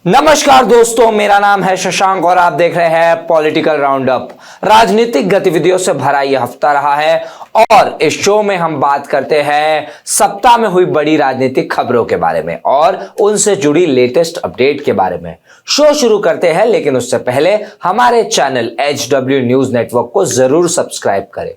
नमस्कार दोस्तों, मेरा नाम है शशांक और आप देख रहे हैं पॉलिटिकल राउंड अप। राजनीतिक गतिविधियों से भरा यह हफ्ता रहा है और इस शो में हम बात करते हैं सप्ताह में हुई बड़ी राजनीतिक खबरों के बारे में और उनसे जुड़ी लेटेस्ट अपडेट के बारे में। शो शुरू करते हैं, लेकिन उससे पहले हमारे चैनल HW न्यूज नेटवर्क को जरूर सब्सक्राइब करें।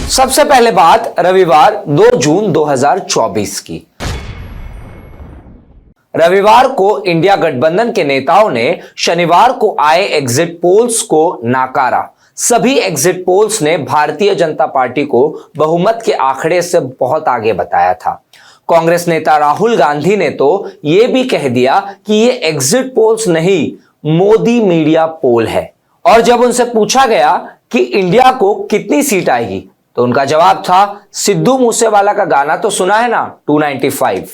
सबसे पहले बात रविवार 2 जून 2024 की। रविवार को इंडिया गठबंधन के नेताओं ने शनिवार को आए एग्जिट पोल्स को नकारा। सभी एग्जिट पोल्स ने भारतीय जनता पार्टी को बहुमत के आंकड़े से बहुत आगे बताया था। कांग्रेस नेता राहुल गांधी ने तो यह भी कह दिया कि ये एग्जिट पोल्स नहीं, मोदी मीडिया पोल है। और जब उनसे पूछा गया कि इंडिया को कितनी सीट आएगी तो उनका जवाब था, सिद्धू मूसेवाला का गाना तो सुना है ना, 295।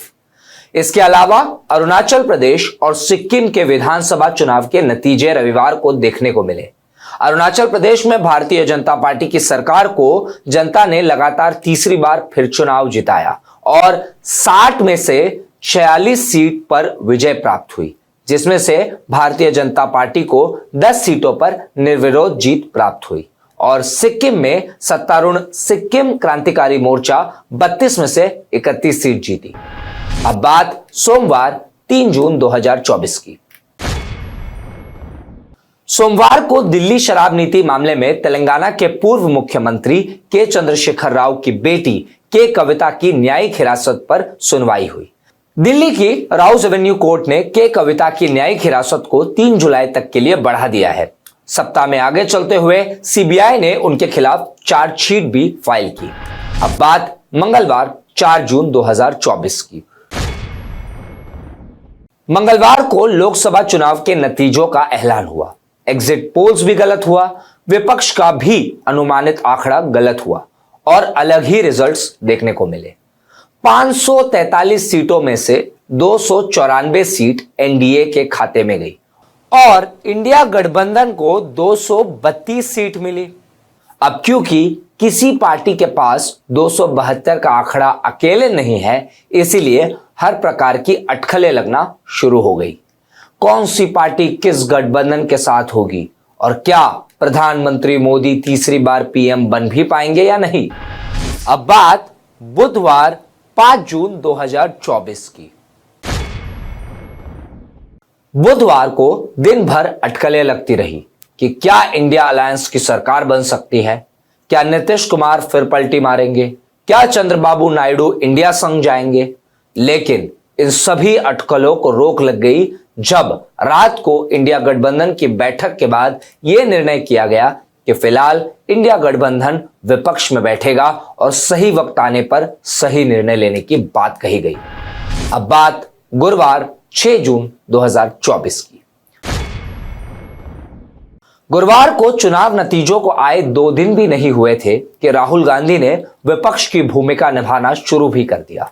इसके अलावा अरुणाचल प्रदेश और सिक्किम के विधानसभा चुनाव के नतीजे रविवार को देखने को मिले। अरुणाचल प्रदेश में भारतीय जनता पार्टी की सरकार को जनता ने लगातार तीसरी बार फिर चुनाव जिताया और 60 में से 46 सीट पर विजय प्राप्त हुई, जिसमें से भारतीय जनता पार्टी को 10 सीटों पर निर्विरोध जीत प्राप्त हुई और सिक्किम में सत्तारूढ़ सिक्किम क्रांतिकारी मोर्चा 32 में से 31 सीट जीती। अब बात सोमवार 3 जून 2024 की। सोमवार को दिल्ली शराब नीति मामले में तेलंगाना के पूर्व मुख्यमंत्री के चंद्रशेखर राव की बेटी के कविता की न्यायिक हिरासत पर सुनवाई हुई। दिल्ली की राउज एवेन्यू कोर्ट ने के कविता की न्यायिक हिरासत को 3 जुलाई तक के लिए बढ़ा दिया है। सप्ताह में आगे चलते हुए सीबीआई ने उनके खिलाफ चार्जशीट भी फाइल की। अब बात मंगलवार 4 जून 2024 की। मंगलवार को लोकसभा चुनाव के नतीजों का ऐलान हुआ। एग्जिट पोल्स भी गलत हुआ, विपक्ष का भी अनुमानित आंकड़ा गलत हुआ और अलग ही रिजल्ट्स देखने को मिले। 543 सीटों में से 294 सीट एनडीए के खाते में गई और इंडिया गठबंधन को 232 सीट मिली। अब क्योंकि किसी पार्टी के पास 272 का आंकड़ा अकेले नहीं है, इसीलिए हर प्रकार की अटकलें लगना शुरू हो गई। कौन सी पार्टी किस गठबंधन के साथ होगी और क्या प्रधानमंत्री मोदी तीसरी बार पीएम बन भी पाएंगे या नहीं। अब बात बुधवार 5 जून 2024 की। बुधवार को दिन भर अटकलें लगती रही कि क्या इंडिया अलायंस की सरकार बन सकती है, क्या नीतीश कुमार फिर पलटी मारेंगे, क्या चंद्रबाबू नायडू इंडिया संग जाएंगे। लेकिन इन सभी अटकलों को रोक लग गई जब रात को इंडिया गठबंधन की बैठक के बाद यह निर्णय किया गया कि फिलहाल इंडिया गठबंधन विपक्ष में बैठेगा और सही वक्त आने पर सही निर्णय लेने की बात कही गई। अब बात गुरुवार 6 जून 2024 की। गुरुवार को चुनाव नतीजों को आए 2 दिन भी नहीं हुए थे कि राहुल गांधी ने विपक्ष की भूमिका निभाना शुरू भी कर दिया।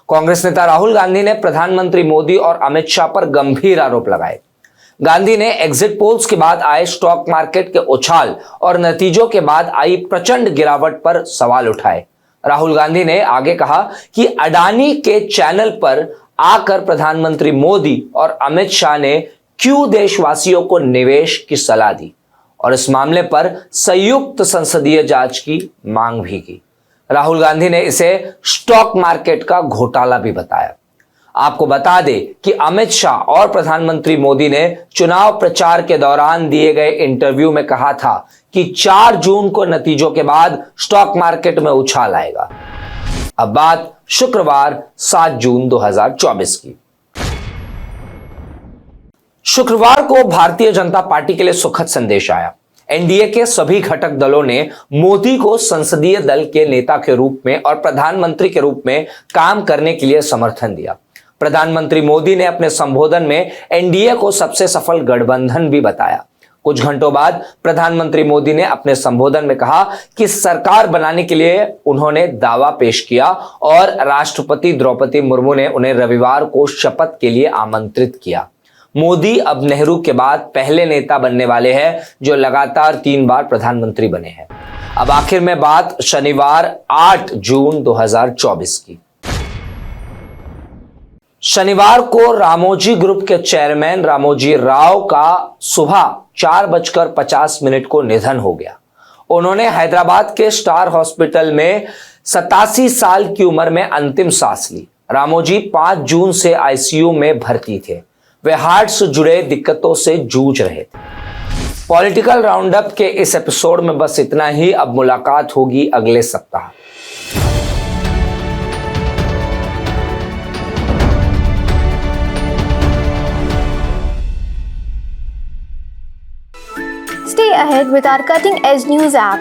कांग्रेस नेता राहुल गांधी ने प्रधानमंत्री मोदी और अमित शाह पर गंभीर आरोप लगाए। गांधी ने एग्जिट पोल्स के बाद आए स्टॉक मार्केट के उछाल और नतीजों के बाद आई प्रचंड गिरावट पर सवाल उठाए। राहुल गांधी ने आगे कहा कि अडानी के चैनल पर आकर प्रधानमंत्री मोदी और अमित शाह ने क्यों देशवासियों को निवेश की सलाह दी और इस मामले पर संयुक्त संसदीय जांच की मांग भी की। राहुल गांधी ने इसे स्टॉक मार्केट का घोटाला भी बताया। आपको बता दें कि अमित शाह और प्रधानमंत्री मोदी ने चुनाव प्रचार के दौरान दिए गए इंटरव्यू में कहा था कि 4 जून को नतीजों के बाद स्टॉक मार्केट में उछाल आएगा। अब बात शुक्रवार 7 जून 2024 की। शुक्रवार को भारतीय जनता पार्टी के लिए सुखद संदेश आया। एनडीए के सभी घटक दलों ने मोदी को संसदीय दल के नेता के रूप में और प्रधानमंत्री के रूप में काम करने के लिए समर्थन दिया। प्रधानमंत्री मोदी ने अपने संबोधन में एनडीए को सबसे सफल गठबंधन भी बताया। कुछ घंटों बाद प्रधानमंत्री मोदी ने अपने संबोधन में कहा कि सरकार बनाने के लिए उन्होंने दावा पेश किया और राष्ट्रपति द्रौपदी मुर्मू ने उन्हें रविवार को शपथ के लिए आमंत्रित किया। मोदी अब नेहरू के बाद पहले नेता बनने वाले हैं जो लगातार 3 बार प्रधानमंत्री बने हैं। अब आखिर में बात शनिवार 8 जून 2024 की। शनिवार को रामोजी ग्रुप के चेयरमैन रामोजी राव का सुबह 4:50 को निधन हो गया। उन्होंने हैदराबाद के स्टार हॉस्पिटल में 87 साल की उम्र में अंतिम सांस ली। रामोजी 5 जून से आईसीयू में भर्ती थे। वे हार्ट से जुड़े दिक्कतों से जूझ रहे थे। पॉलिटिकल राउंडअप के इस एपिसोड में बस इतना ही। अब मुलाकात होगी अगले सप्ताह। Stay ahead with our cutting-edge news app.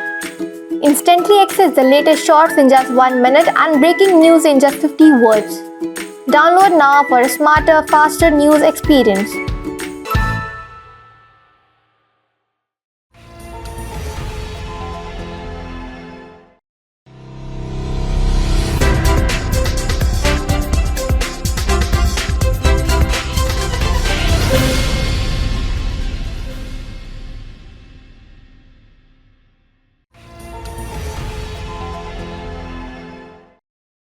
Instantly access the latest shorts in just 1 minute and breaking news in just 50 words. Download now for a smarter, faster news experience.